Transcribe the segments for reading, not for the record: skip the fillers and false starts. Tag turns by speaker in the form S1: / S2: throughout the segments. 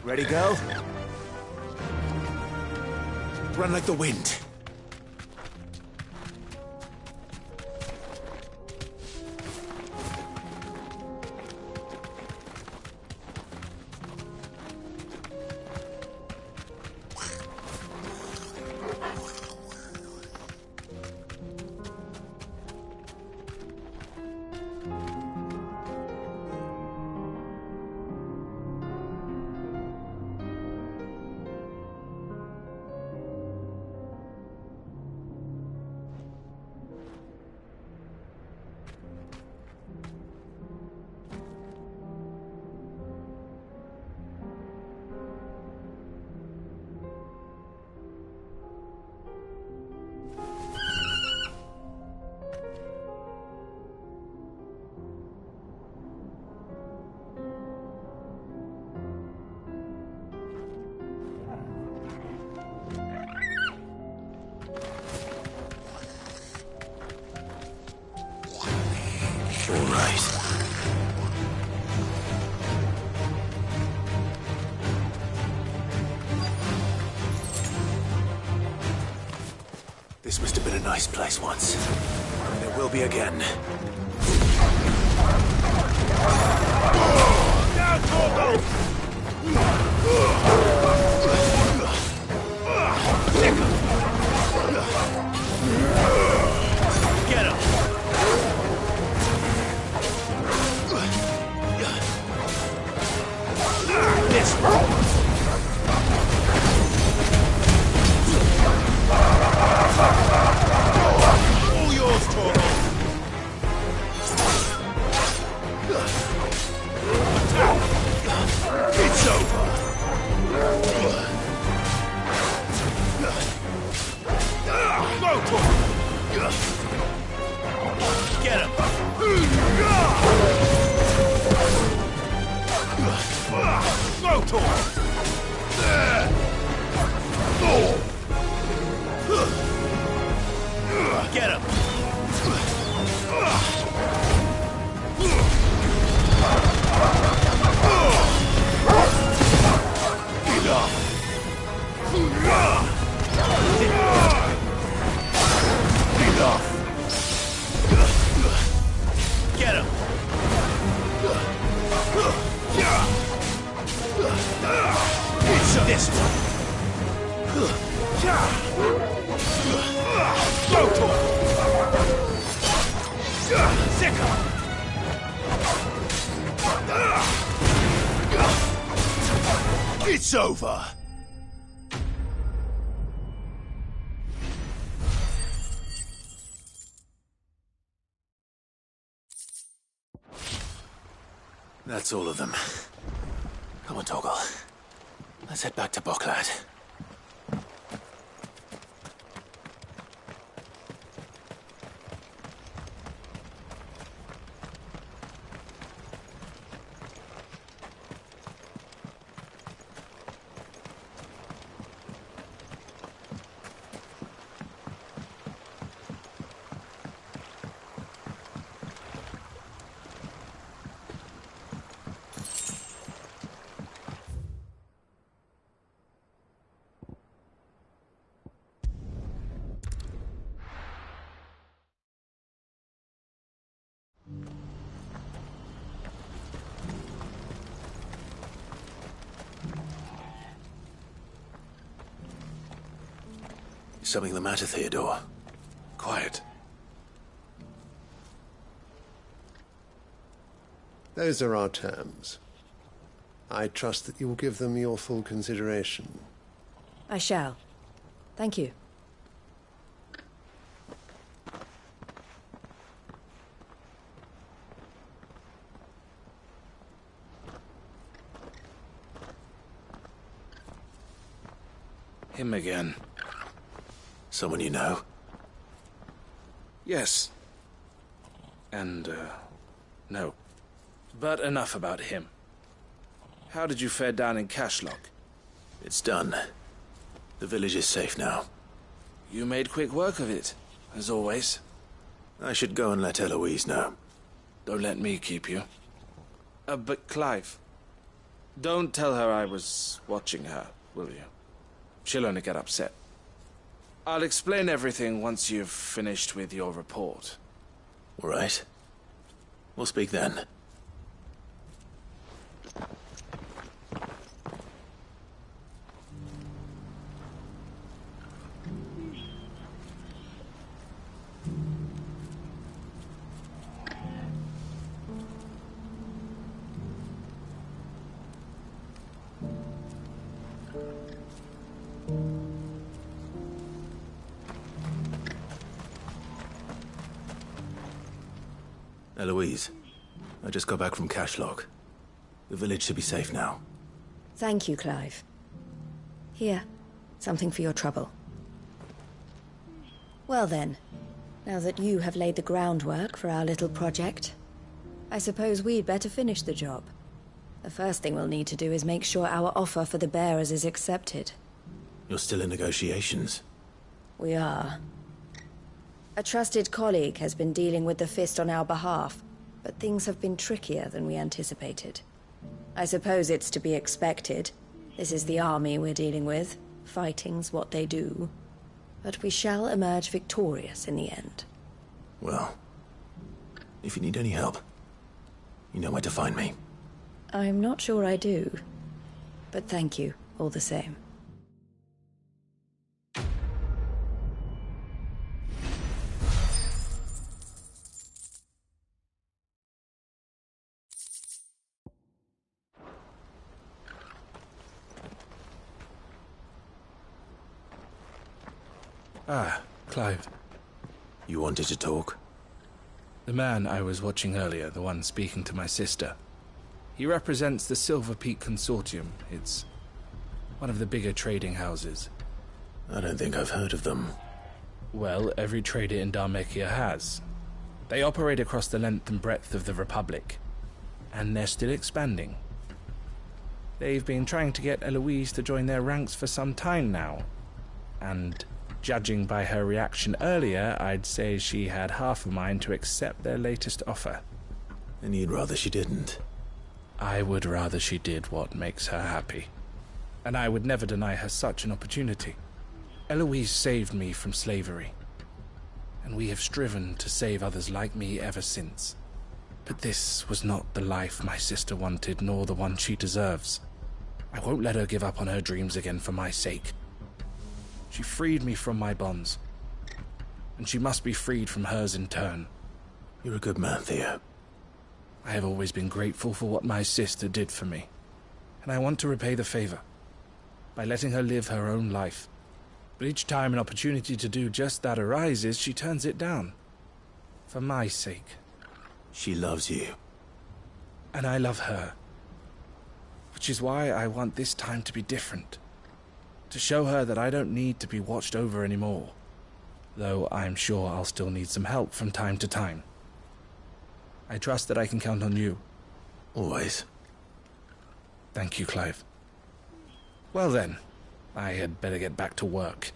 S1: Ready, girl? Run like the wind. This must have been a nice place once. And it will be again. Down, Torgo! Get him! This one! All yours, Torgo! It's over! Go, Torgo! Get him! Go, Torgo! Get him! Enough! Enough! Get him! It's this one! Go to him! Sick him! It's over! That's all of them. Come on, Torgal. Let's head back to Boklad. Is something the matter, Theodore? Quiet.
S2: Those are our terms. I trust that you will give them your full consideration.
S3: I shall. Thank you.
S1: Him again. Someone you know?
S4: Yes. And, no. But enough about him. How did you fare down in Cashlock?
S1: It's done. The village is safe now.
S4: You made quick work of it, as always.
S1: I should go and let Eloise know.
S4: Don't let me keep you. But Clive, Don't tell her I was watching her, will you? She'll only get upset. I'll explain everything once you've finished with your report.
S1: All right. We'll speak then. Eloise, I just got back from Cashlog. The village should be safe now.
S3: Thank you, Clive. Here, something for your trouble. Well then, now that you have laid the groundwork for our little project, I suppose we'd better finish the job. The first thing we'll need to do is make sure our offer for the bearers is accepted.
S1: You're still in negotiations?
S3: We are. A trusted colleague has been dealing with the Fist on our behalf, but things have been trickier than we anticipated. I suppose it's to be expected. This is the army we're dealing with. Fighting's what they do. But we shall emerge victorious in the end.
S1: Well, if you need any help, you know where to find me.
S3: I'm not sure I do. But thank you, all the same.
S4: Ah, Clive.
S1: You wanted to talk?
S4: The man I was watching earlier, the one speaking to my sister. He represents the Silver Peak Consortium. It's one of the bigger trading houses.
S1: I don't think I've heard of them.
S4: Well, every trader in Dharmekia has. They operate across the length and breadth of the Republic. And they're still expanding. They've been trying to get Eloise to join their ranks for some time now. And judging by her reaction earlier, I'd say she had half a mind to accept their latest offer.
S1: And you'd rather she didn't?
S4: I would rather she did what makes her happy. And I would never deny her such an opportunity. Eloise saved me from slavery. And we have striven to save others like me ever since. But this was not the life my sister wanted, nor the one she deserves. I won't let her give up on her dreams again for my sake. She freed me from my bonds, and she must be freed from hers in turn.
S1: You're a good man, Theo.
S4: I have always been grateful for what my sister did for me, and I want to repay the favor by letting her live her own life. But each time an opportunity to do just that arises, she turns it down. For my sake.
S1: She loves you.
S4: And I love her. Which is why I want this time to be different. To show her that I don't need to be watched over anymore. Though I'm sure I'll still need some help from time to time. I trust that I can count on you.
S1: Always.
S4: Thank you, Clive. Well then, I had better get back to work.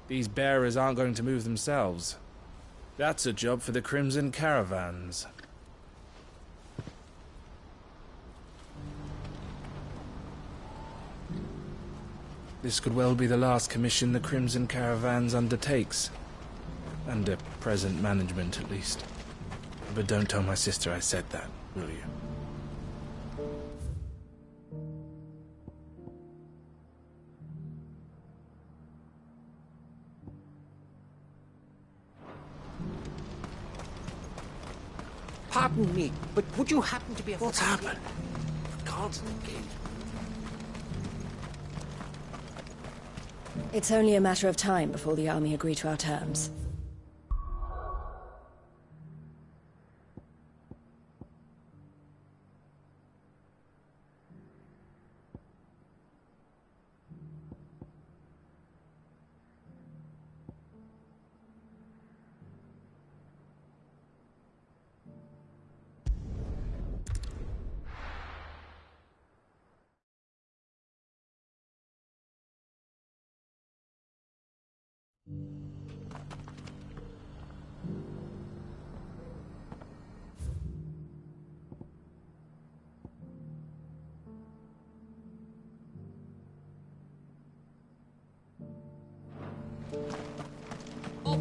S4: These bearers aren't going to move themselves. That's a job for the Crimson Caravans. This could well be the last commission the Crimson Caravans undertakes. Under present management, at least. But don't tell my sister I said that, will you?
S5: Pardon me, but would you happen to be able
S1: What's
S5: to...
S1: happened?
S5: Guards at the gate.
S3: It's only a matter of time before the army agree to our terms.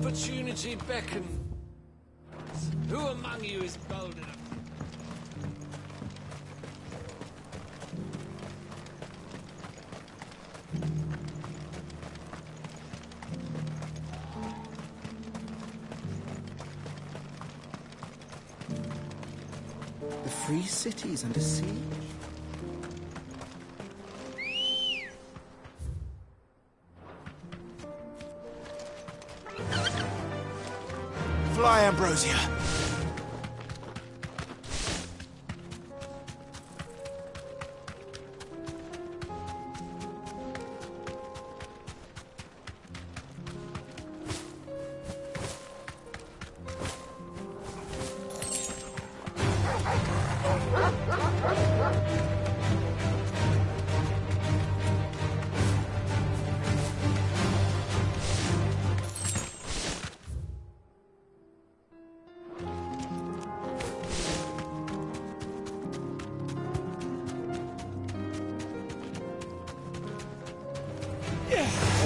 S6: opportunity beckons. Who among you is bold enough?
S7: The free city's under siege.
S1: Fly, Ambrosia.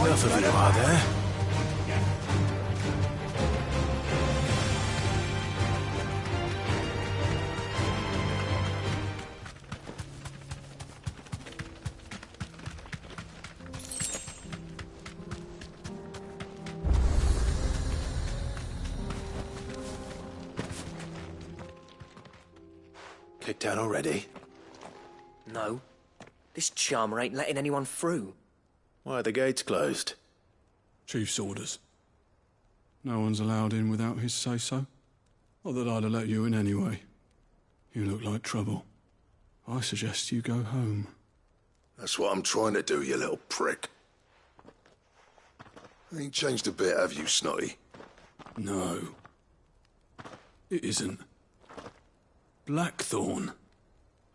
S1: Enough of you, are there? Kicked out already?
S5: No. This charmer ain't letting anyone through.
S1: Why are the gates closed?
S8: Chief's orders. No one's allowed in without his say-so. Not that I'd have let you in anyway. You look like trouble. I suggest you go home.
S9: That's what I'm trying to do, you little prick. Ain't changed a bit, have you, Snotty?
S8: No. It isn't. Blackthorn.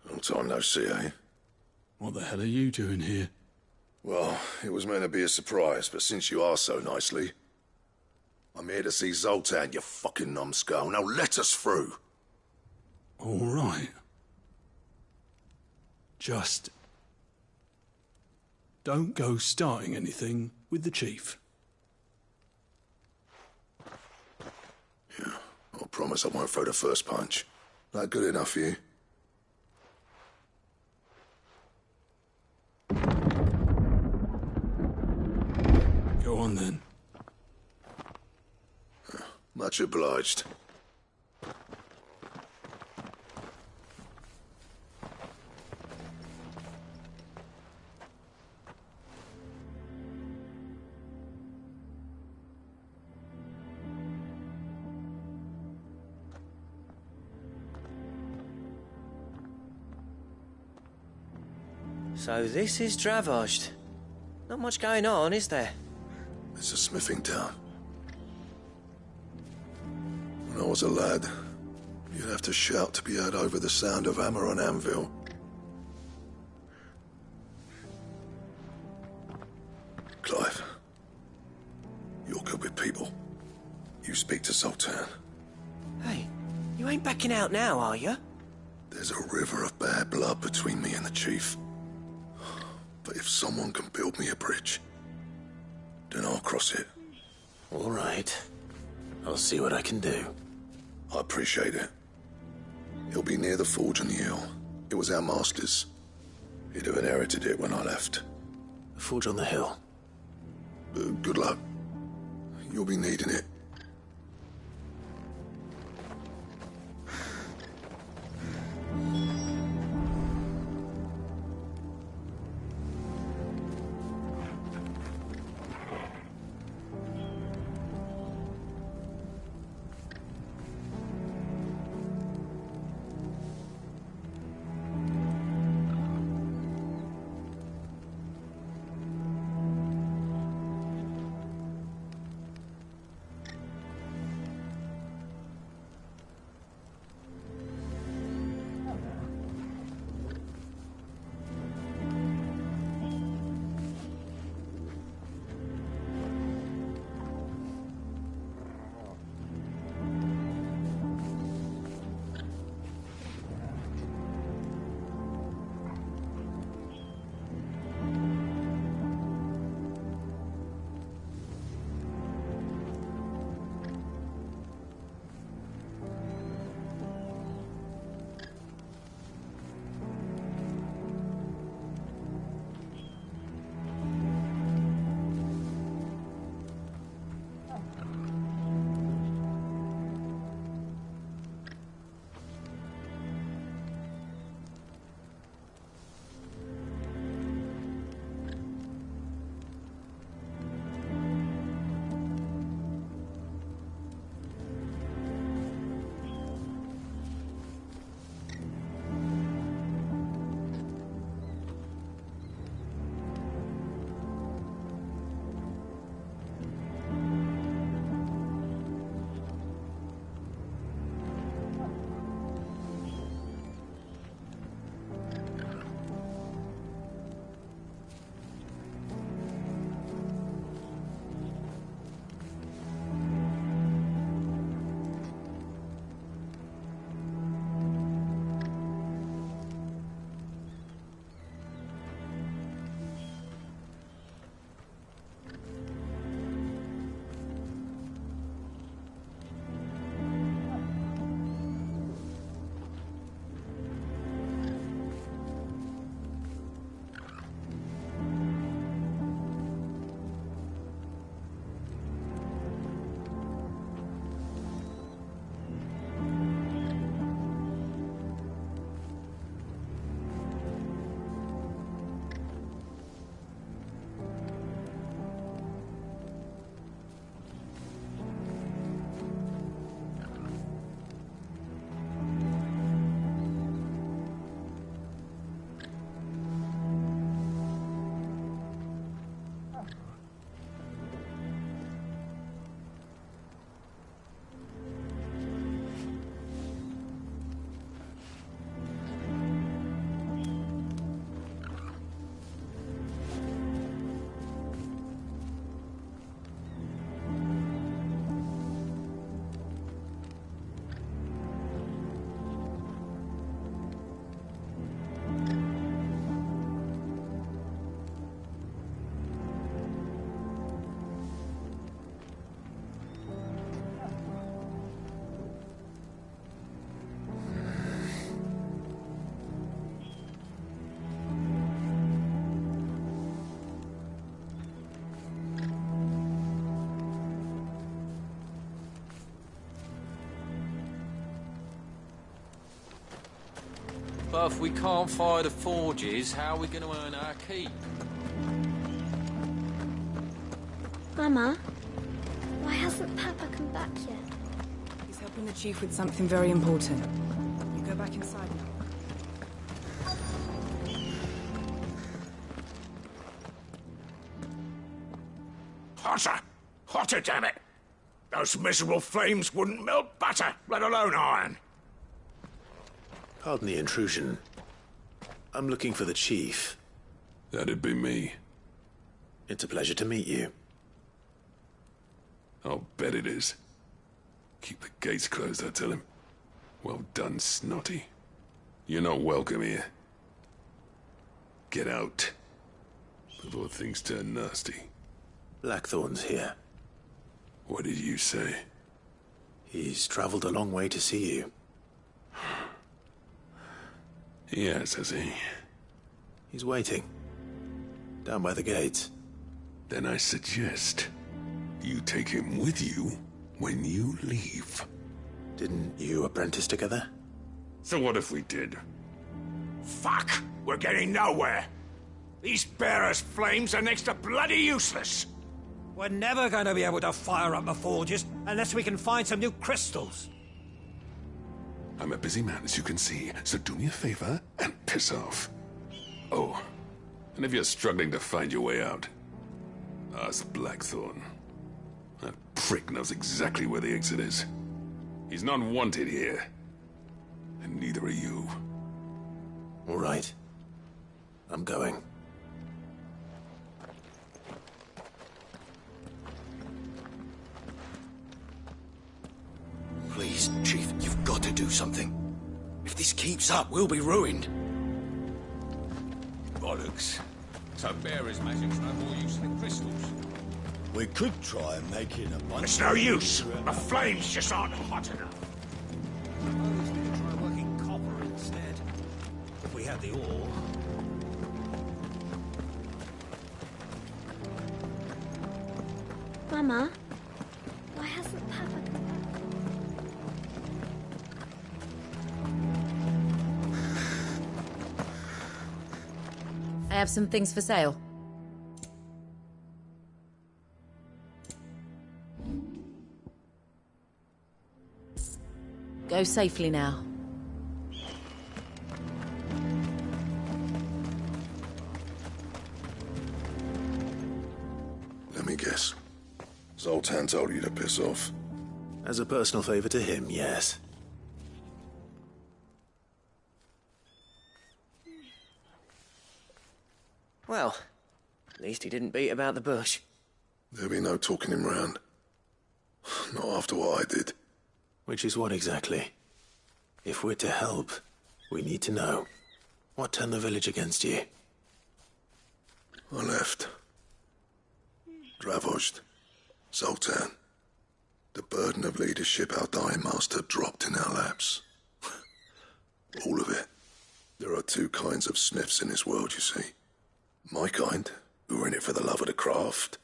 S9: Long time no see, eh?
S8: What the hell are you doing here?
S9: Well, it was meant to be a surprise, but since you asked so nicely... I'm here to see Zoltan, you fucking numbskull. Now let us through!
S8: All right. Just... don't go starting anything with the chief.
S9: Yeah, I promise I won't throw the first punch. That good enough for you?
S8: Go on then.
S9: Much obliged.
S5: So this is Dravosht. Not much going on, is there?
S9: It's a smithing town. When I was a lad, you'd have to shout to be heard over the sound of hammer on anvil. Clive, you're good with people. You speak to Zoltan.
S5: Hey, you ain't backing out now, are you?
S9: There's a river of bad blood between me and the chief. But if someone can build me a bridge, then I'll cross it.
S1: All right. I'll see what I can do.
S9: I appreciate it. He'll be near the forge on the hill. It was our master's. He'd have inherited it when I left.
S1: The forge on the hill.
S9: Good luck. You'll be needing it.
S6: But if we can't fire the forges, how are we going to earn our keep?
S10: Mama, why hasn't Papa come back yet?
S11: He's helping the chief with something very important. You go back inside now.
S12: Hotter! Hotter, damn it! Those miserable flames wouldn't melt butter, let alone iron.
S1: Pardon the intrusion. I'm looking for the chief.
S9: That'd be me.
S1: It's a pleasure to meet you.
S9: I'll bet it is. Keep the gates closed, I tell him. Well done, Snotty. You're not welcome here. Get out. Before things turn nasty.
S1: Blackthorn's here.
S9: What did you say?
S1: He's traveled a long way to see you.
S9: Yes, has he?
S1: He's waiting. Down by the gates.
S9: Then I suggest you take him with you when you leave.
S1: Didn't you apprentice together?
S12: So what if we did? Fuck! We're getting nowhere! These bearers' flames are next to bloody useless!
S13: We're never going to be able to fire up the forges unless we can find some new crystals.
S9: I'm a busy man, as you can see, so do me a favor and piss off. Oh, and if you're struggling to find your way out, ask Blackthorn. That prick knows exactly where the exit is. He's not wanted here. And neither are you.
S1: All right. I'm going.
S12: Please, Chief, you've got to do something. If this keeps up, we'll be ruined.
S6: Bollocks. So bearers' magic's no more use than crystals.
S12: We could try and make it a bunch. It's no use. The flames just aren't hot enough.
S13: Suppose we could try working copper instead. If we had the ore.
S10: Mama, why hasn't Papa come back?
S14: I have some things for sale. Go safely now.
S9: Let me guess. Zoltan told you to piss off.
S1: As a personal favor to him, yes.
S5: Well, at least he didn't beat about the bush.
S9: There'll be no talking him round. Not after what I did.
S1: Which is what exactly? If we're to help, we need to know. What turned the village against you?
S9: I left. Dravozd. Zoltan. The burden of leadership our dying master dropped in our laps. All of it. There are two kinds of smiths in this world, you see. My kind, who are in it for the love of the craft,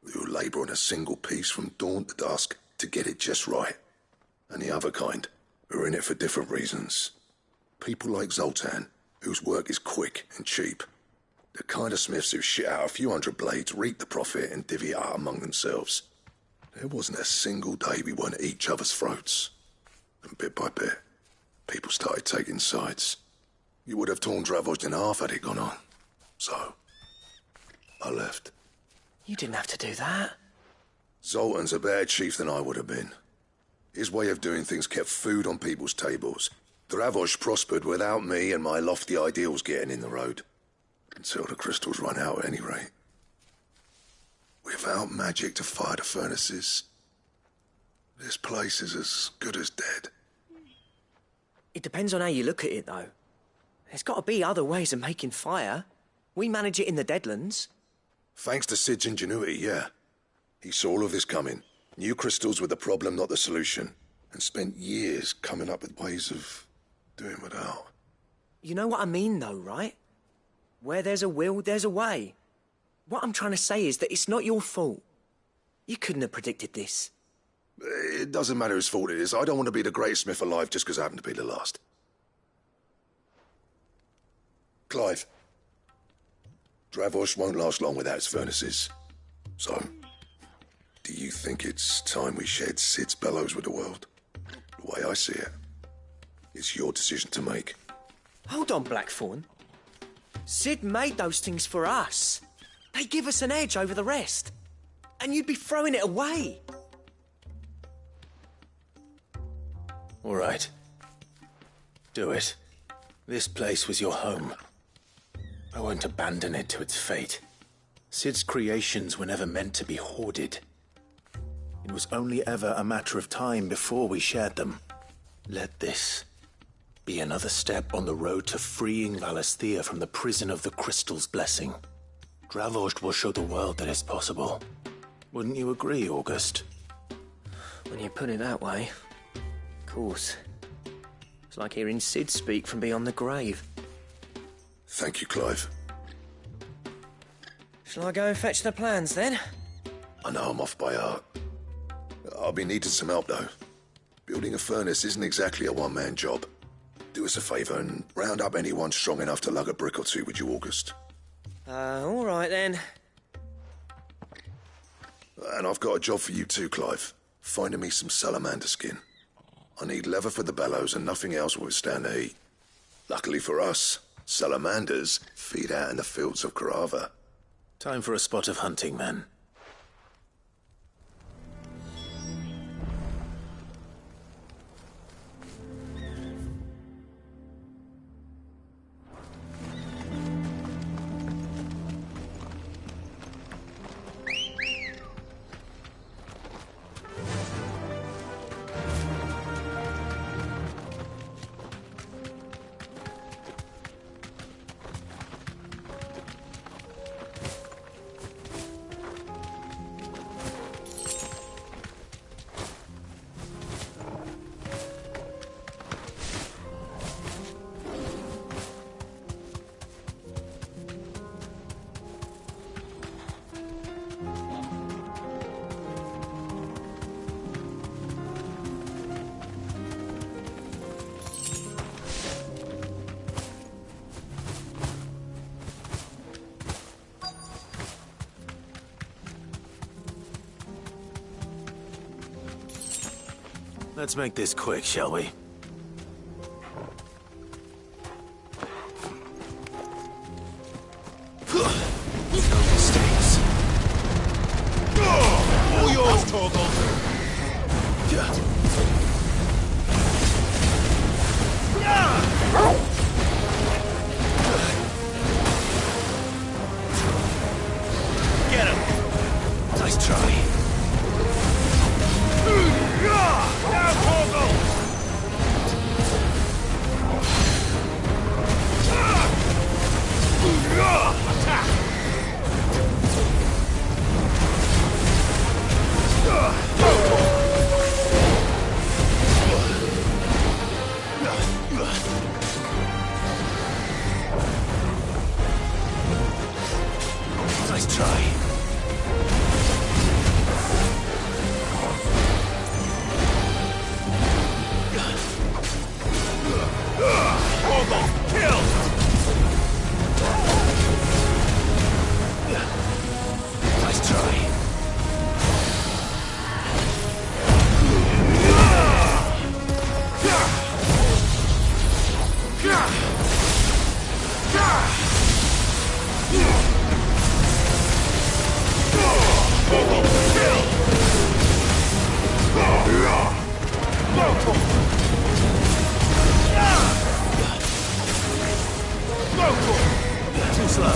S9: who labour on a single piece from dawn to dusk to get it just right. And the other kind, who are in it for different reasons. People like Zoltan, whose work is quick and cheap. The kind of smiths who shit out a few hundred blades, reap the profit, and divvy it out among themselves. There wasn't a single day we weren't at each other's throats. And bit by bit, people started taking sides. You would have torn Dravozd in half had it gone on. So, I left.
S5: You didn't have to do that.
S9: Zoltan's a better chief than I would have been. His way of doing things kept food on people's tables. Dravozd prospered without me and my lofty ideals getting in the road. Until the crystals run out at any rate. Without magic to fire the furnaces, this place is as good as dead.
S5: It depends on how you look at it, though. There's got to be other ways of making fire. We manage it in the Deadlands.
S9: Thanks to Sid's ingenuity, yeah. He saw all of this coming. Knew crystals were the problem, not the solution. And spent years coming up with ways of doing without.
S5: You know what I mean, though, right? Where there's a will, there's a way. What I'm trying to say is that it's not your fault. You couldn't have predicted this.
S9: It doesn't matter whose fault it is. I don't want to be the greatest smith alive just because I happen to be the last. Clive. Dravosh won't last long without its furnaces. So, do you think it's time we shared Sid's bellows with the world? The way I see it, it's your decision to make.
S5: Hold on, Blackthorn. Sid made those things for us. They give us an edge over the rest. And you'd be throwing it away.
S1: All right. Do it. This place was your home. I won't abandon it to its fate. Sid's creations were never meant to be hoarded. It was only ever a matter of time before we shared them. Let this be another step on the road to freeing Valisthea from the prison of the Crystal's blessing. Dravost will show the world that it's possible. Wouldn't you agree, August?
S5: When you put it that way, of course. It's like hearing Sid speak from beyond the grave.
S9: Thank you, Clive.
S5: Shall I go and fetch the plans, then?
S9: I know I'm off by heart. I'll be needing some help, though. Building a furnace isn't exactly a one-man job. Do us a favour and round up anyone strong enough to lug a brick or two with you, August.
S5: All right, then.
S9: And I've got a job for you too, Clive. Finding me some salamander skin. I need leather for the bellows and nothing else will withstand the heat. Luckily for us, salamanders feed out in the fields of Karava.
S1: Time for a spot of hunting, men. Let's make this quick, shall we? No mistakes. All yours, Torgal. Get him. Nice try. Now, Torgal! Attack! Nice try. Nice try. Too slow.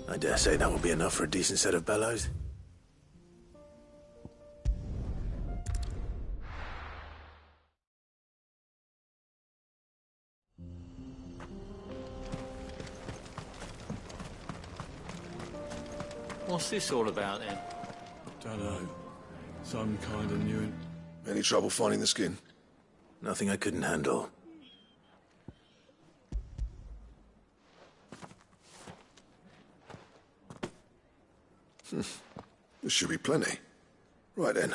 S1: I dare say that will be enough for a decent set of bellows.
S6: What's this all about, then?
S8: Dunno. Some kind of new...
S9: Any trouble finding the skin?
S1: Nothing I couldn't handle.
S9: There should be plenty. Right then,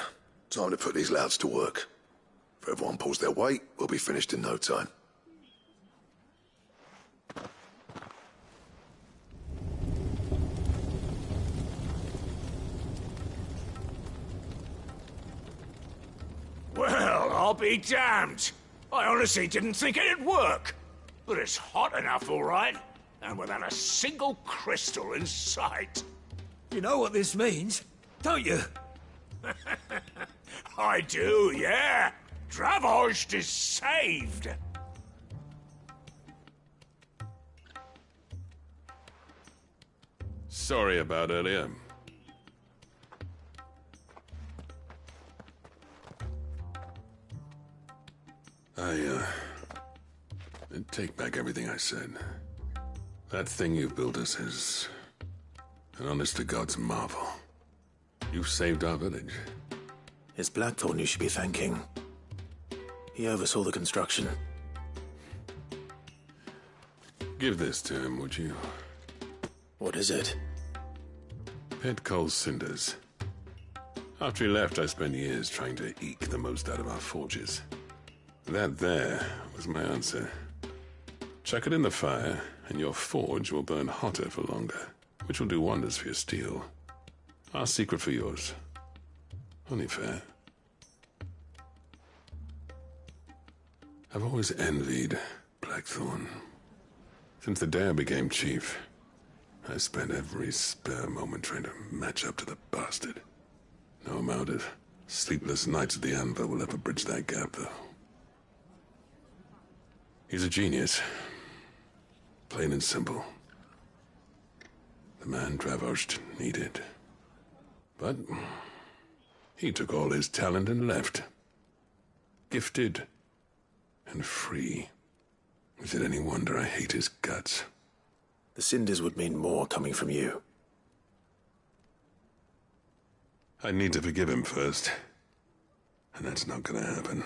S9: time to put these louds to work. If everyone pulls their weight, we'll be finished in no time.
S12: Well, I'll be damned. I honestly didn't think it'd work. But it's hot enough, all right. And without a single crystal in sight.
S13: You know what this means, don't you?
S12: I do, yeah. Dravost is saved.
S15: Sorry about earlier. I take back everything I said. That thing you've built us is an honest-to-God's marvel. You've saved our village.
S1: It's Blackthorn you should be thanking. He oversaw the construction.
S15: Give this to him, would you?
S1: What is it?
S15: Pet Cole's cinders. After he left, I spent years trying to eke the most out of our forges. That there was my answer. Chuck it in the fire, and your forge will burn hotter for longer, which will do wonders for your steel. Our secret for yours. Only fair. I've always envied Blackthorn. Since the day I became chief, I spent every spare moment trying to match up to the bastard. No amount of sleepless nights at the anvil will ever bridge that gap, though. He's a genius. Plain and simple. The man Dravost needed. But he took all his talent and left. Gifted and free. Is it any wonder I hate his guts?
S1: The cinders would mean more coming from you.
S15: I need to forgive him first. And that's not gonna happen.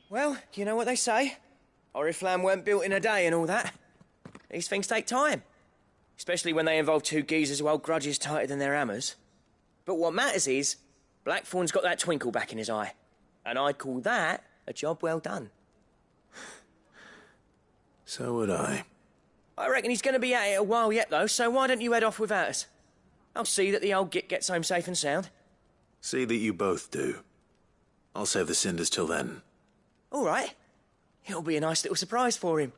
S5: Well, you know what they say. Oriflamme weren't built in a day and all that. These things take time. Especially when they involve two geezers who hold grudges tighter than their hammers. But what matters is, Blackthorn's got that twinkle back in his eye. And I'd call that a job well done.
S1: So would I.
S5: I reckon he's going to be at it a while yet, though, so why don't you head off without us? I'll see that the old git gets home safe and sound.
S1: See that you both do. I'll save the cinders till then.
S5: All right. It'll be a nice little surprise for him.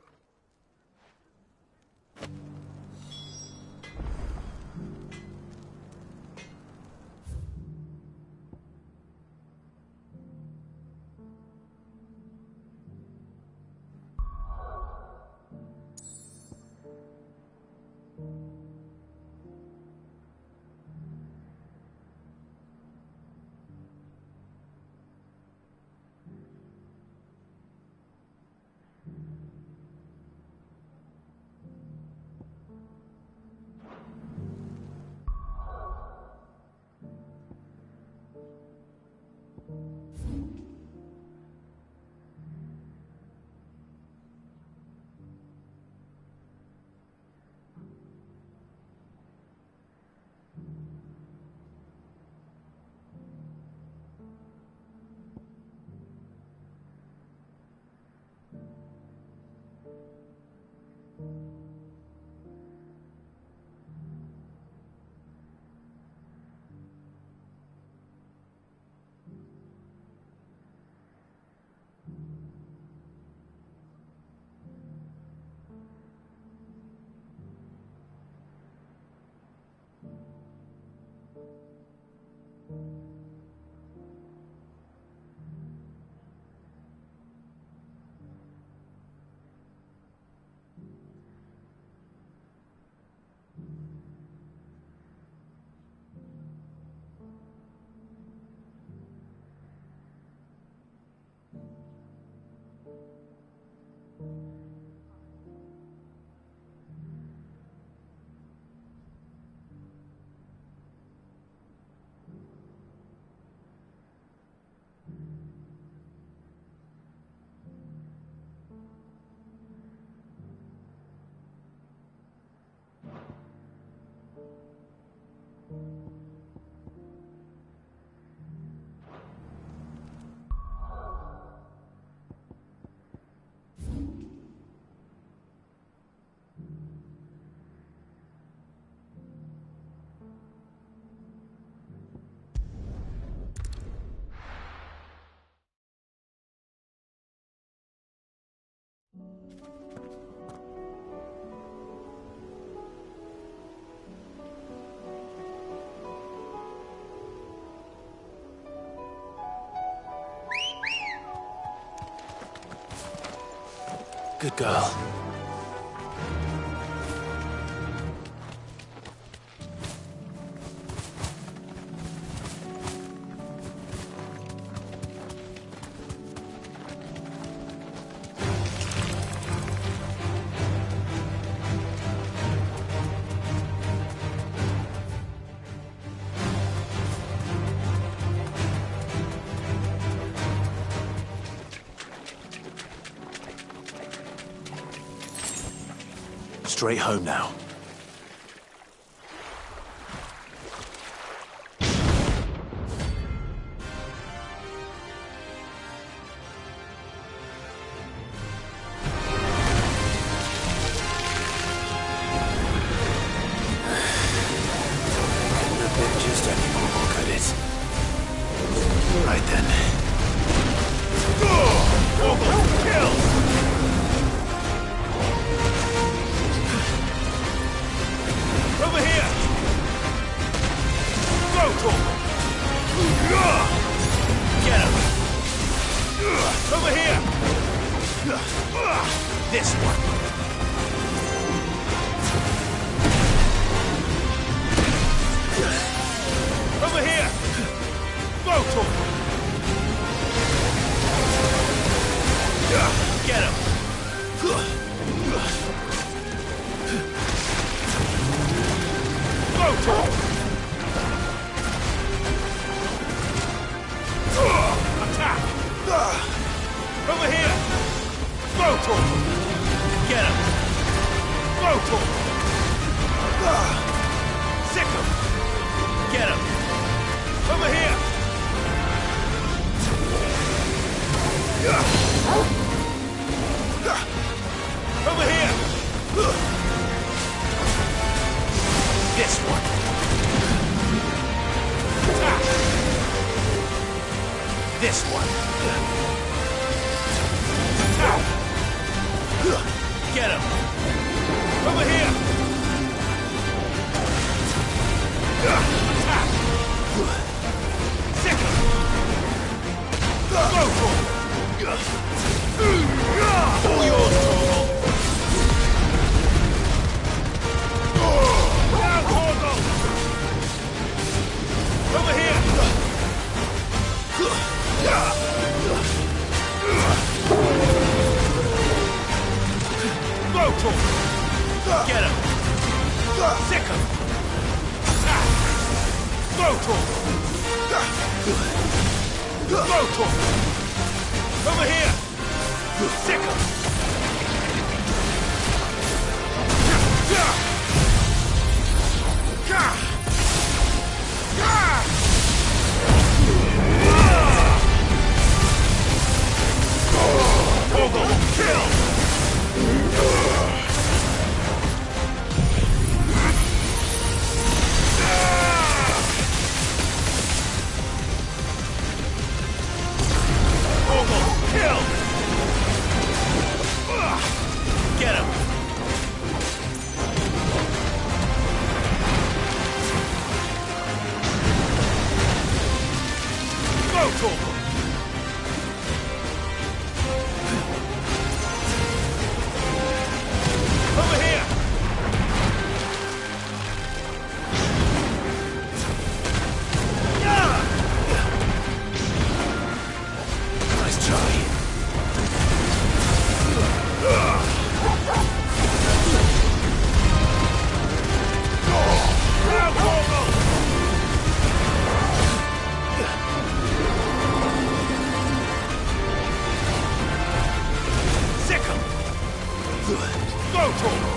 S1: Good girl. Straight home now. Couldn't have been just any more, could it? Right then. Kill! Over here! Go, Torgal! Get him! Over here! This one! Over here! Go, Torgal! Get him! Go, Torgal! Attack! Over here! Go, Torgal! Get him! Go, Torgal! Sick him! Get him! Over here! Over here! This one! Attack! This one! Attack! Get him! Over here! Attack! Sick him! Go for it! All yours, Torgal! Now, Torgal! Over here! Go, Torgal! Get him! Sick him! Attack! Go, Torgal! Go, Torgal! Over here! Sick him! Torgal, kill! Torgal, kill! Get him! Go, Torgal! Over here! Nice try. Sick him! Go, Torgal!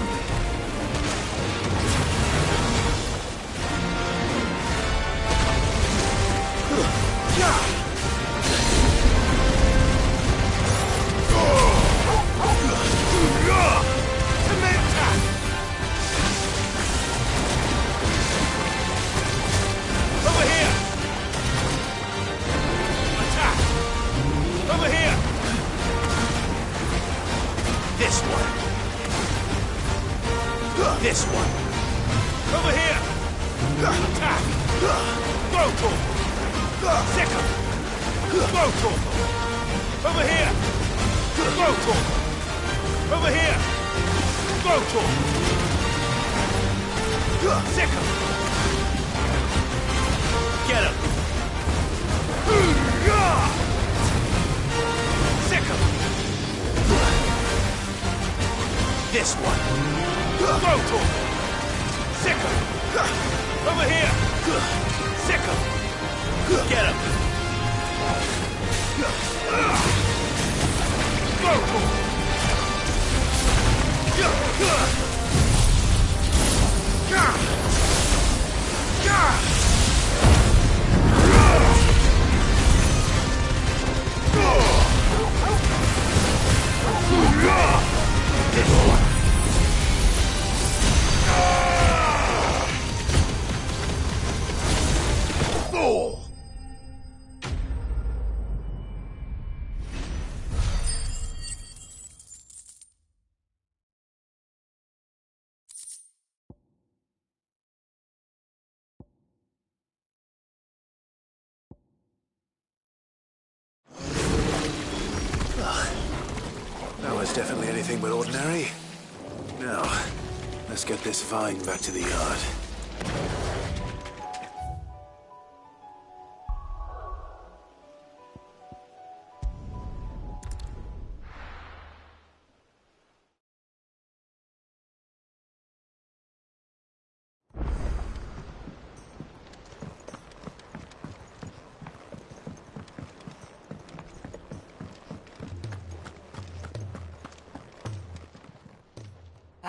S1: Over here! Attack! Over here! This
S12: This one. Over here. Attack. Rotor. Second. Rotor. Over here. Rotor. Over here. Rotor. Second. Get him. Second. This one. Rotor. Second. Over here. Second. Get him. Rotor.
S1: That was definitely anything but ordinary. Now, let's get this vine back to the yard.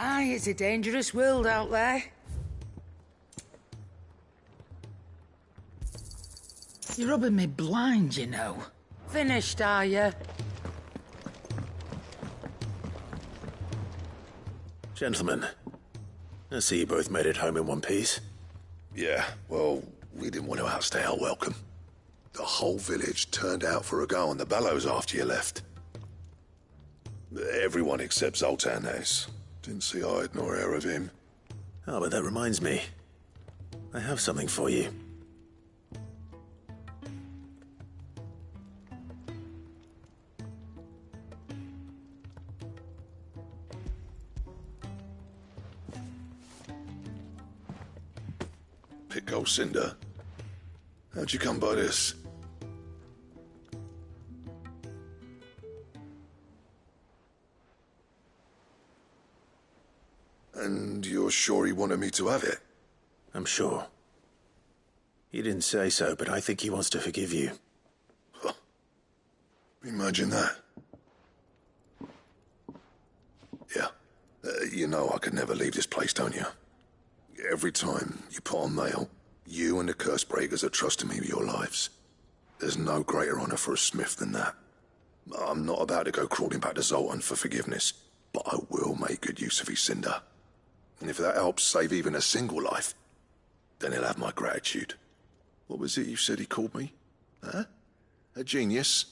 S16: Aye, it's a dangerous world out there. You're rubbing me blind, you know. Finished, are you?
S1: Gentlemen, I see you both made it home in one piece.
S9: Yeah, well, we didn't want to outstay our welcome. The whole village turned out for a go on the bellows after you left. Everyone except Zoltan, that is. Didn't see hide nor hair of him.
S1: Oh, but that reminds me. I have something for you.
S9: Pickle Cinder. How'd you come by this? And you're sure he wanted me to have it?
S1: I'm sure. He didn't say so, but I think he wants to forgive you.
S9: Huh. Imagine that. Yeah. You know I could never leave this place, don't you? Every time you put on mail, you and the curse breakers are trusting me with your lives. There's no greater honor for a smith than that. I'm not about to go crawling back to Zoltan for forgiveness, but I will make good use of his cinder. And if that helps save even a single life, then he'll have my gratitude. What was it you said he called me? Huh? A genius?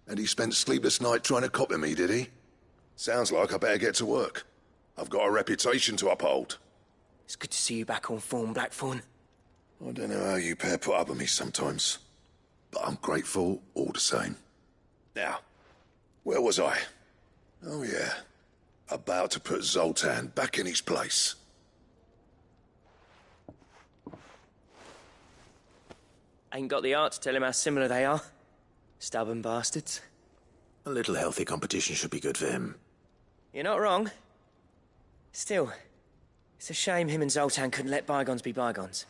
S9: And he spent sleepless night trying to copy me, did he? Sounds like I better get to work. I've got a reputation to uphold.
S5: It's good to see you back on form, Blackthorn.
S9: I don't know how you pair put up with me sometimes, but I'm grateful all the same. Now, where was I? Oh yeah, about to put Zoltan back in his place.
S5: Ain't got the art to tell him how similar they are. Stubborn bastards.
S1: A little healthy competition should be good for him.
S5: You're not wrong. Still, it's a shame him and Zoltan couldn't let bygones be bygones.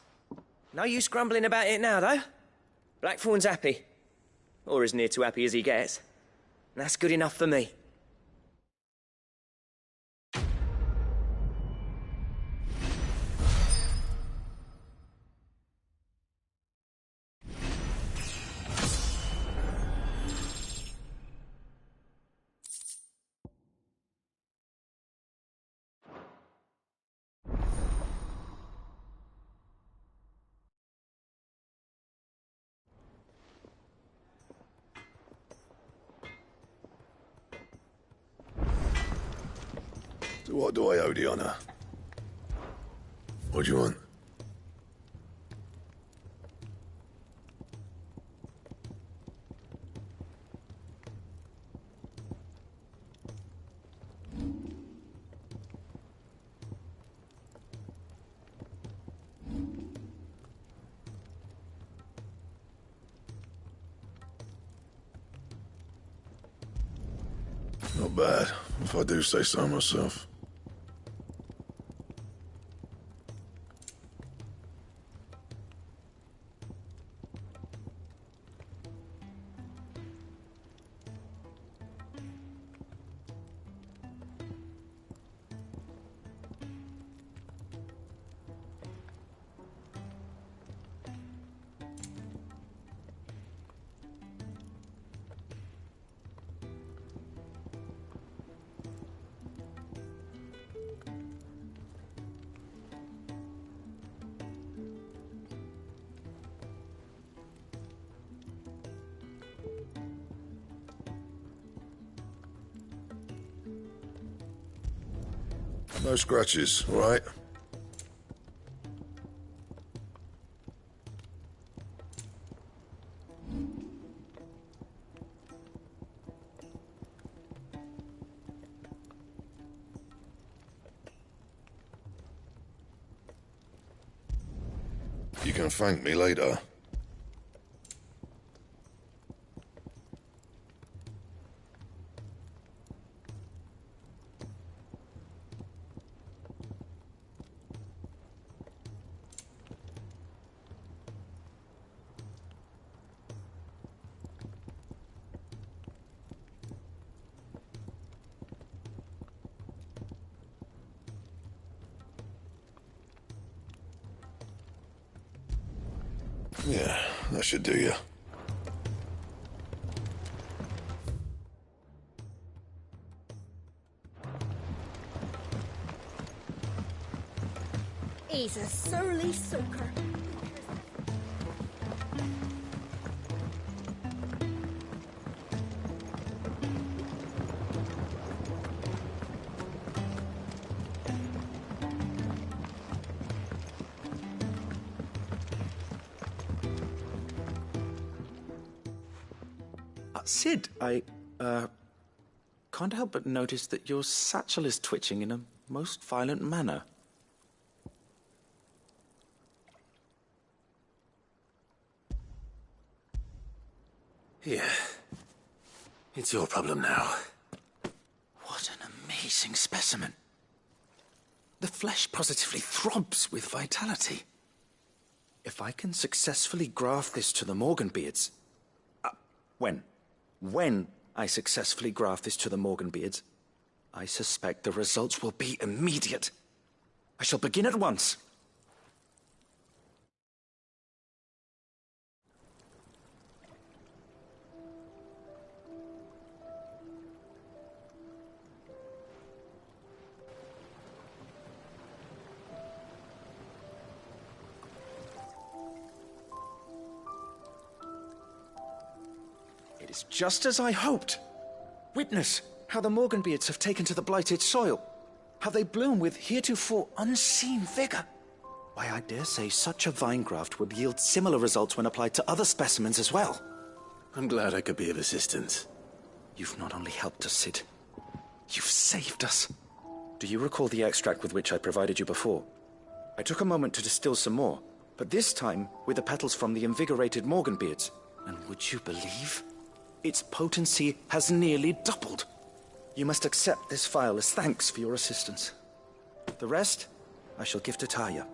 S5: No use grumbling about it now, though. Blackthorn's happy. Or as near to happy as he gets. And that's good enough for me.
S9: So what do I owe the honor? What do you want? Not bad, if I do say so myself. No scratches, all right? You can thank me later. Yeah, that should do you.
S10: He's a surly soaker.
S17: Sid, I can't help but notice that your satchel is twitching in a most violent manner.
S1: Here. It's your problem now.
S17: What an amazing specimen. The flesh positively throbs with vitality. If I can successfully graft this to the Morganbeards... When I successfully graft this to the Morganbeards, I suspect the results will be immediate. I shall begin at once. It is just as I hoped. Witness how the Morganbeards have taken to the blighted soil. How they bloom with heretofore unseen vigor. Why, I dare say such a vine graft would yield similar results when applied to other specimens as well.
S1: I'm glad I could be of assistance.
S17: You've not only helped us, Sid. You've saved us. Do you recall the extract with which I provided you before? I took a moment to distill some more, but this time with the petals from the invigorated Morganbeards. And would you believe? Its potency has nearly doubled. You must accept this phial as thanks for your assistance. The rest, I shall give to Taya.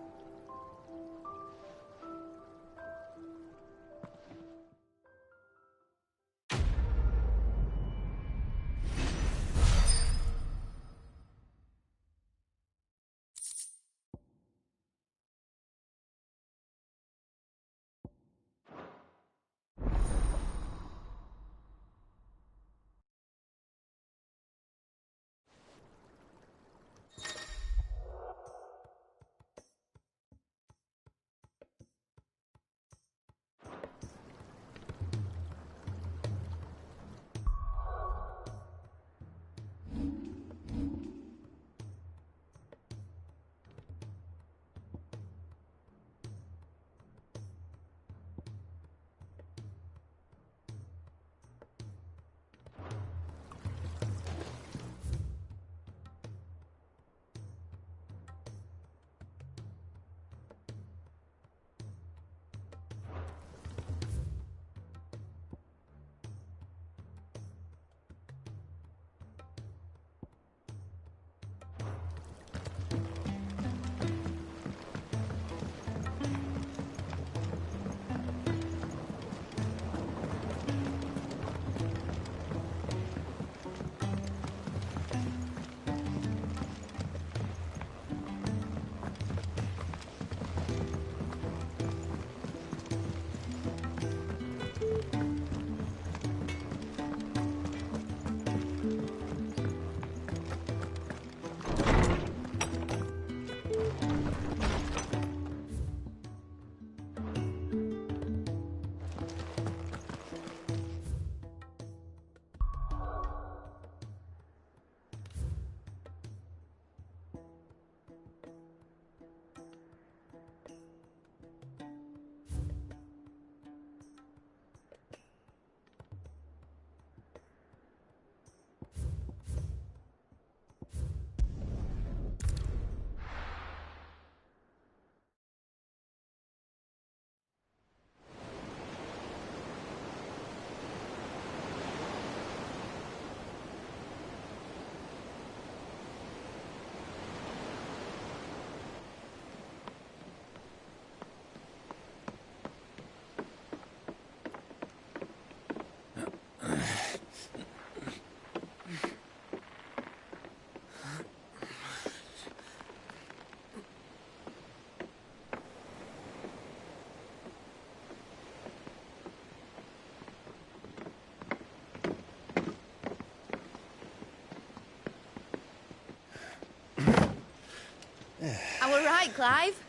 S18: I were right, Clive.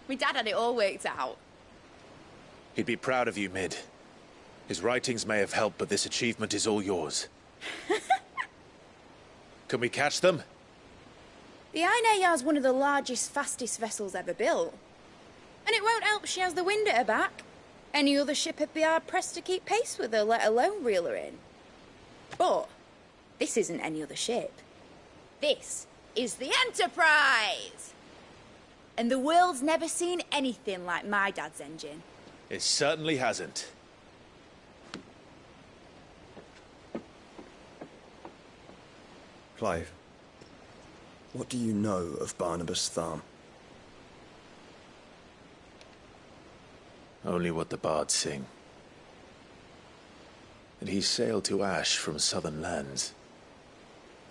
S18: My dad had it all worked out.
S1: He'd be proud of you, Mid. His writings may have helped, but this achievement is all yours. Can we catch them?
S18: The Ainayar's one of the largest, fastest vessels ever built. And it won't help she has the wind at her back. Any other ship would be hard-pressed to keep pace with her, let alone reel her in. But this isn't any other ship. This is the Enterprise! And the world's never seen anything like my dad's engine.
S1: It certainly hasn't.
S7: Clive, what do you know of Barnabas Tharm?
S1: Only what the bards sing. That he sailed to Ash from southern lands.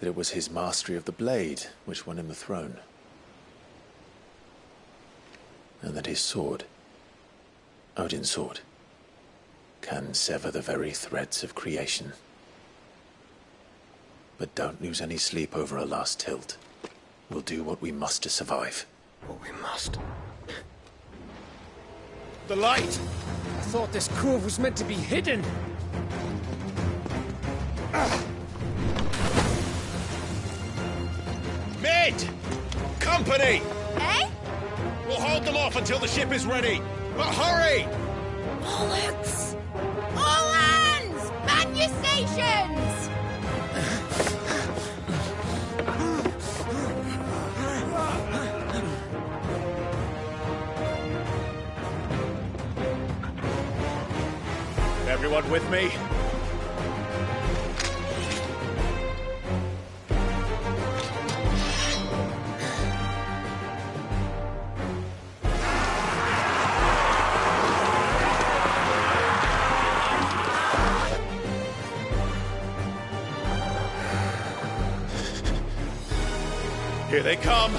S1: That it was his mastery of the blade which won him the throne. And that his sword, Odin's sword, can sever the very threads of creation. But don't lose any sleep over a last tilt. We'll do what we must to survive.
S7: What we must.
S6: The light! I thought this cove was meant to be hidden.
S1: Mid! Company!
S18: Eh?
S1: We'll hold them off until the ship is ready. But hurry!
S18: Bollocks! All hands! Man your stations!
S1: Everyone with me? Here they come!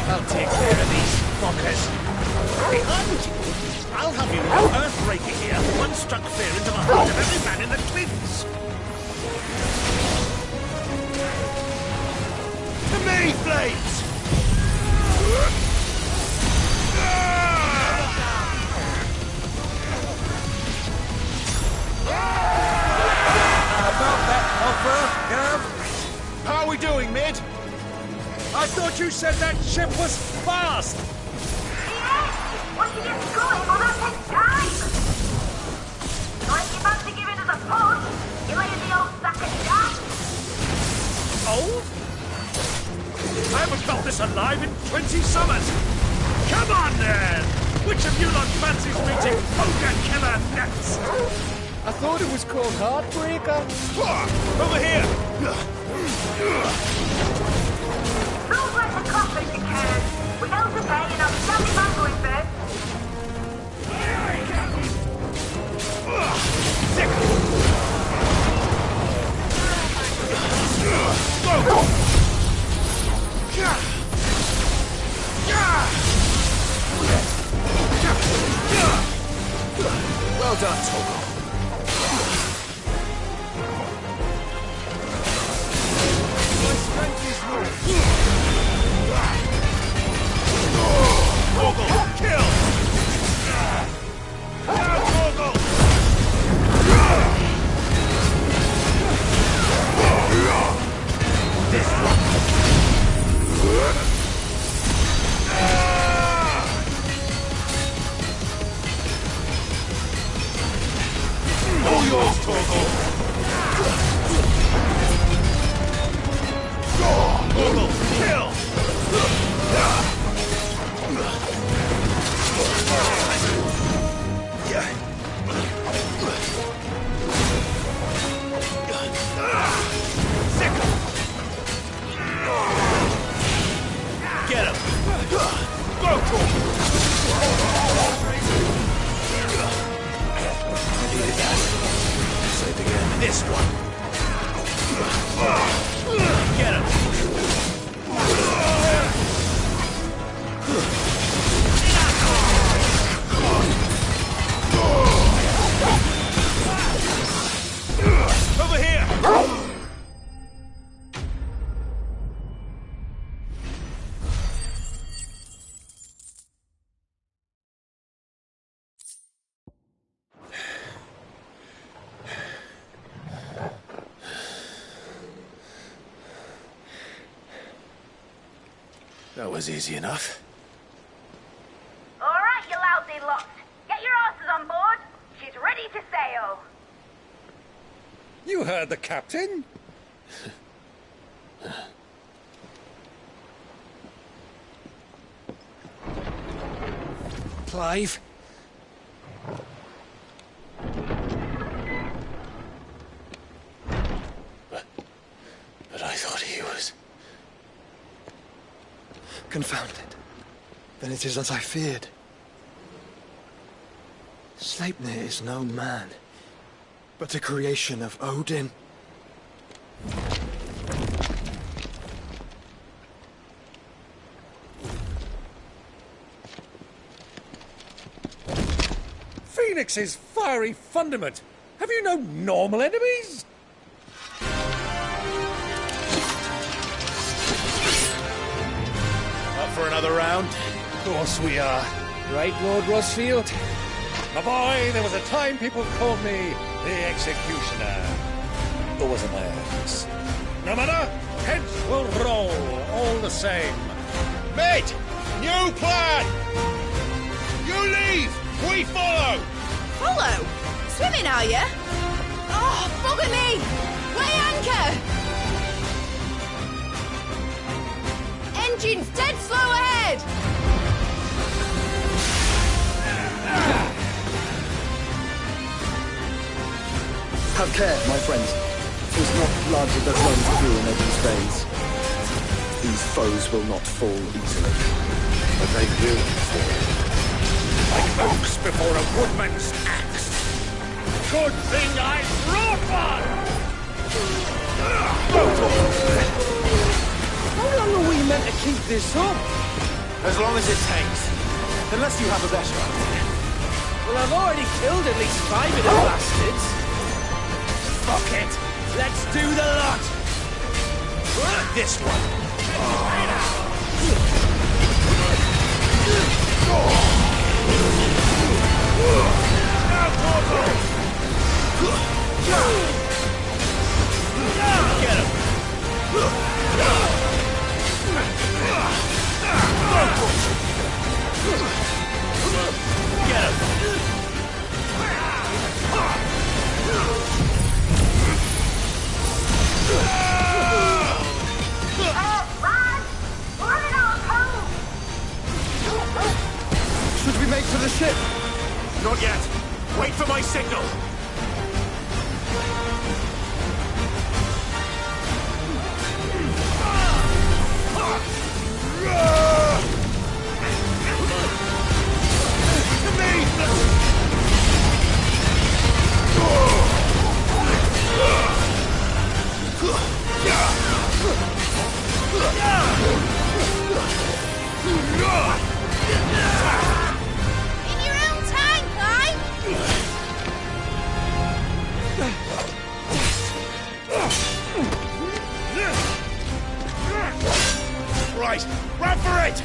S12: I'll take care of these fuckers. Behind you! I'll have you know Earthbreaker here, one struck fear into the heart of every man in the cliffs. To me, Flames!
S6: About that offer, Gav?
S1: How are we doing, Mid?
S6: I thought you said that ship was fast!
S19: Yes! What you get going for that takes time! So if you fancy giving us a push, you lay in the old sack of jam.
S12: Old? I haven't felt this alive in 20 summers! Come on, then! Which of you lot fancies meeting Poker Killer next?
S6: I thought it was called Heartbreaker.
S12: Over here!
S19: Don't let the coffin be cared. We don't obey and I'm standing by going first.
S6: Well done, Togo. My strength is yours.
S12: Togo, kill! Now, Togo! This one. All yours, Togo! Togo, kill! Get him! Go, Togo!
S1: Saved again.
S12: This one. Get him. Over here!
S1: That was easy enough.
S19: All right, you lousy lot. Get your asses on board. She's ready to sail.
S13: You heard the captain?
S12: Clive?
S1: But I thought he was...
S7: Confounded. Then it is as I feared. Sleipnir is no man, but a creation of Odin.
S13: Phoenix's fiery fundament. Have you no normal enemies?
S1: Up for another round?
S12: Of course we are. Right, Lord Rosfield?
S13: My boy, there was a time people called me the Executioner. Or was it my axe? No matter, heads will roll all the same.
S12: Mate! New plan! You leave! We follow!
S18: Follow? Swimming, are you? Oh, bugger me! Weigh anchor! Engine's dead slow ahead!
S17: Have care, my friends. 'Tis not blood that runs through in these veins. These foes will not fall easily.
S1: But they will fall.
S12: Like oaks before a woodman's axe. Good thing I brought one!
S5: How long are we meant to keep this up?
S1: As long as it takes. Unless you have a better idea.
S5: Well, I've already killed at least 5 of the bastards. Fuck it! Let's do the lot!
S12: This one. Get him! Get him!
S7: Should we make for the ship?
S12: Not yet. Wait for my signal.
S18: In your own time, Clive!
S12: Right, run for it!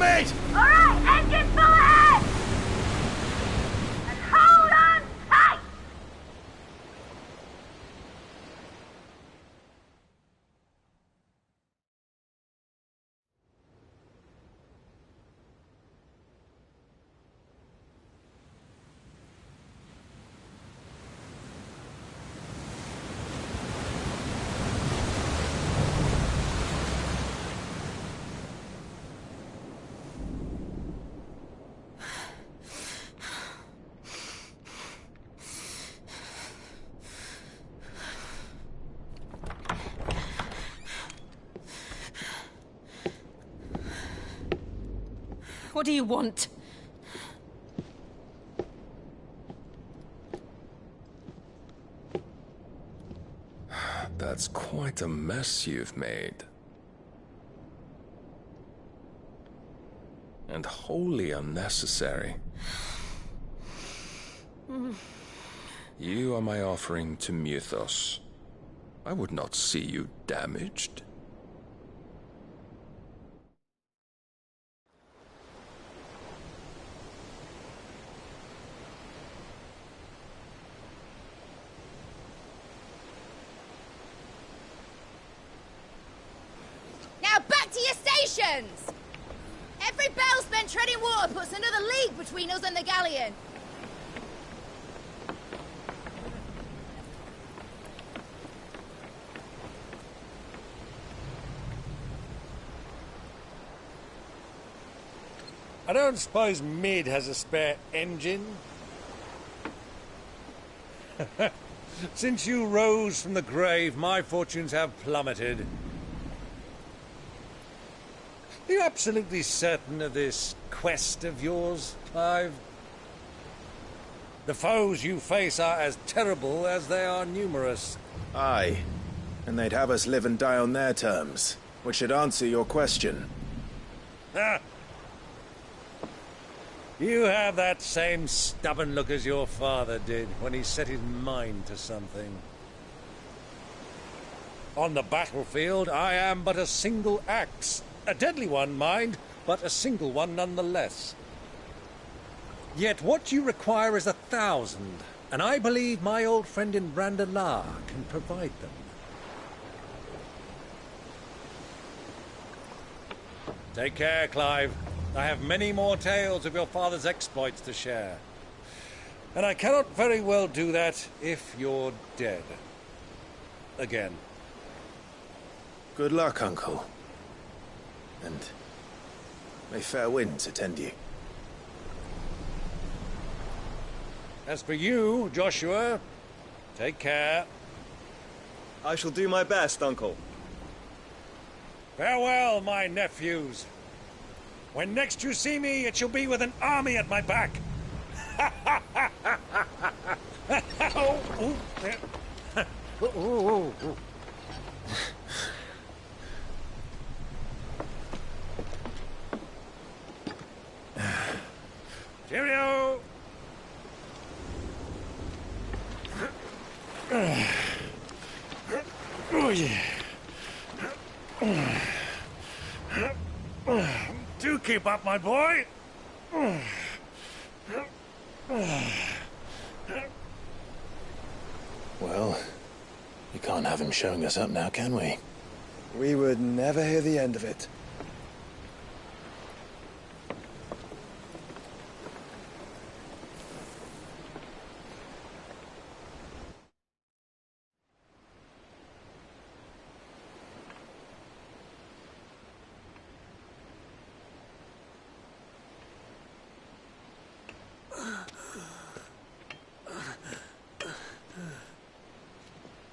S12: it!
S19: Alright, engine full ahead! And hold on tight!
S14: What do you want?
S20: That's quite a mess you've made. And wholly unnecessary. You are my offering to Mythos. I would not see you damaged.
S18: Now back to your stations! Every bell spent treading water puts another league between us and the galleon.
S13: I don't suppose Mid has a spare engine? Since you rose from the grave, my fortunes have plummeted. Are you absolutely certain of this quest of yours, Clive? The foes you face are as terrible as they are numerous.
S1: Aye. And they'd have us live and die on their terms, which should answer your question.
S13: Ah! You have that same stubborn look as your father did when he set his mind to something. On the battlefield, I am but a single axe. A deadly one, mind, but a single one nonetheless. Yet what you require is 1,000, and I believe my old friend in Brandalar can provide them. Take care, Clive. I have many more tales of your father's exploits to share. And I cannot very well do that if you're dead. Again.
S1: Good luck, Uncle. And may fair winds attend you.
S13: As for you, Joshua, take care.
S21: I shall do my best, Uncle.
S13: Farewell, my nephews. When next you see me, it shall be with an army at my back. Oh, oh, there. Oh, oh, oh. Cheerio! Oh, yeah. Do keep up, my boy.
S1: Well, we can't have him showing us up now, can we?
S7: We would never hear the end of it.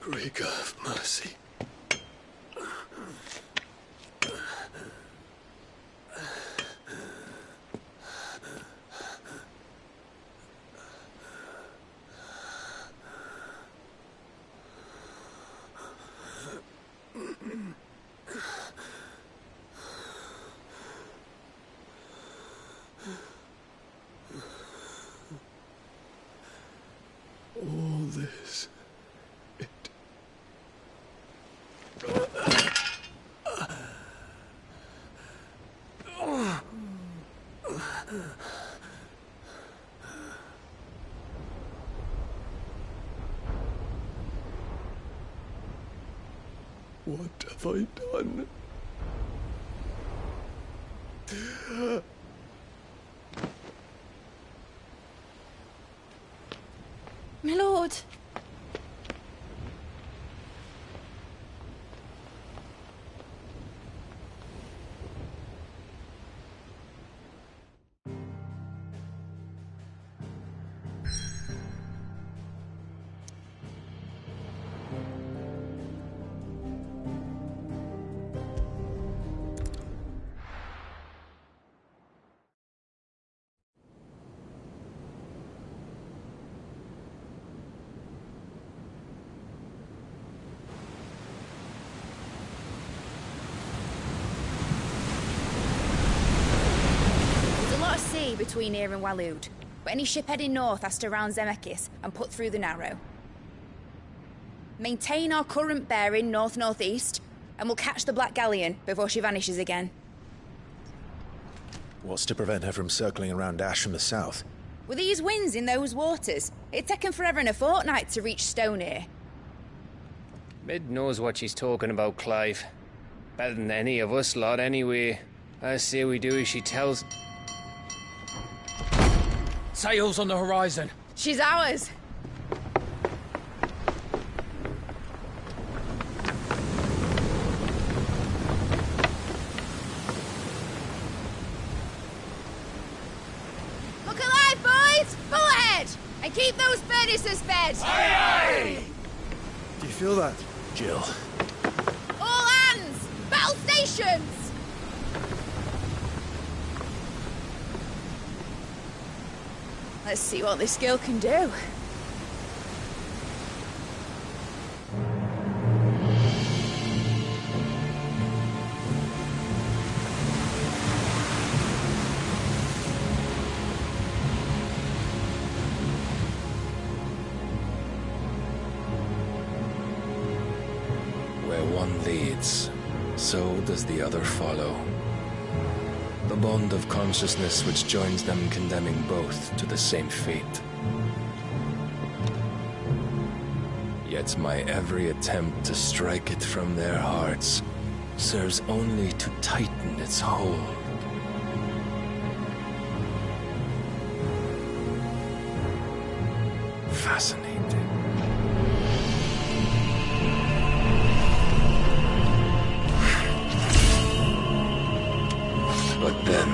S9: Greek of mercy. All this.
S8: What have I done?
S18: My lord. Between here and Waloed, but any ship heading north has to round Zemeckis and put through the Narrow. Maintain our current bearing north-northeast, and we'll catch the Black Galleon before she vanishes again.
S1: What's to prevent her from circling around Ash from the south?
S18: With these winds in those waters, it'd take 'em forever and a fortnight to reach Stonehere.
S5: Mid knows what she's talking about, Clive. Better than any of us lot, anyway. I say we do as she tells.
S16: Sails on the horizon.
S18: She's ours. Look alive, boys! Full ahead! And keep those Vanitus fed!
S7: Aye, aye! Do you feel that?
S1: Jill.
S18: All hands! Battle stations! Let's see what this girl can do.
S20: Where one leads, so does the other follow. The bond of consciousness which joins them condemning both to the same fate. Yet my every attempt to strike it from their hearts serves only to tighten its hold. Fascinating. But then,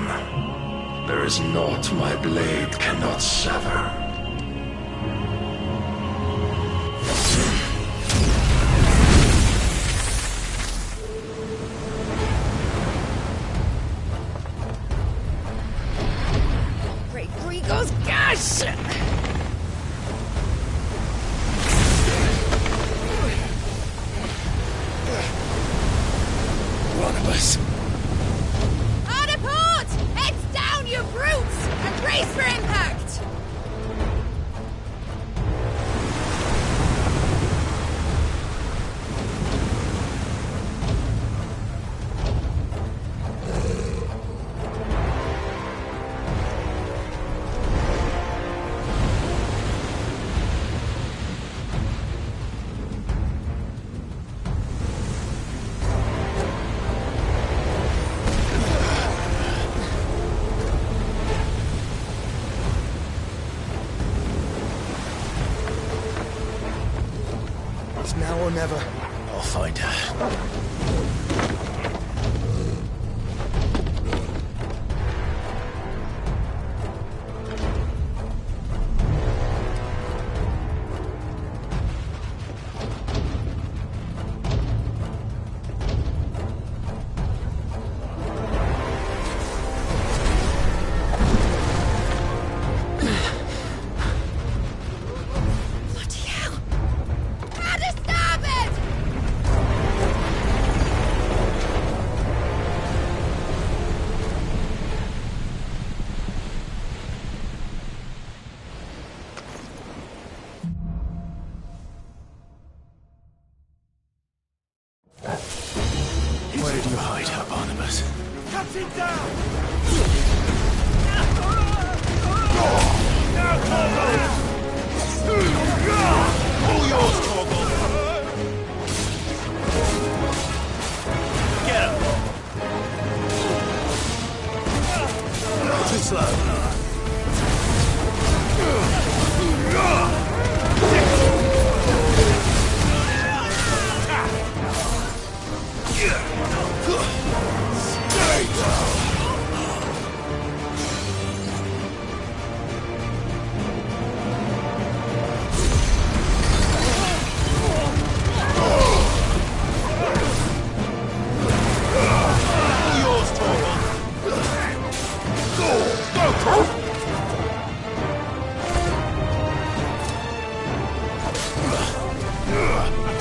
S20: there is naught my blade cannot sever.
S18: Great Gregor's gosh!
S1: One of us.
S18: You brutes! And brace for impact!
S7: Now or never.
S1: I'll find her. Where did you hide her, Barnabas?
S12: Cut him down! Now, Corvo! All yours, Corvo! Ha!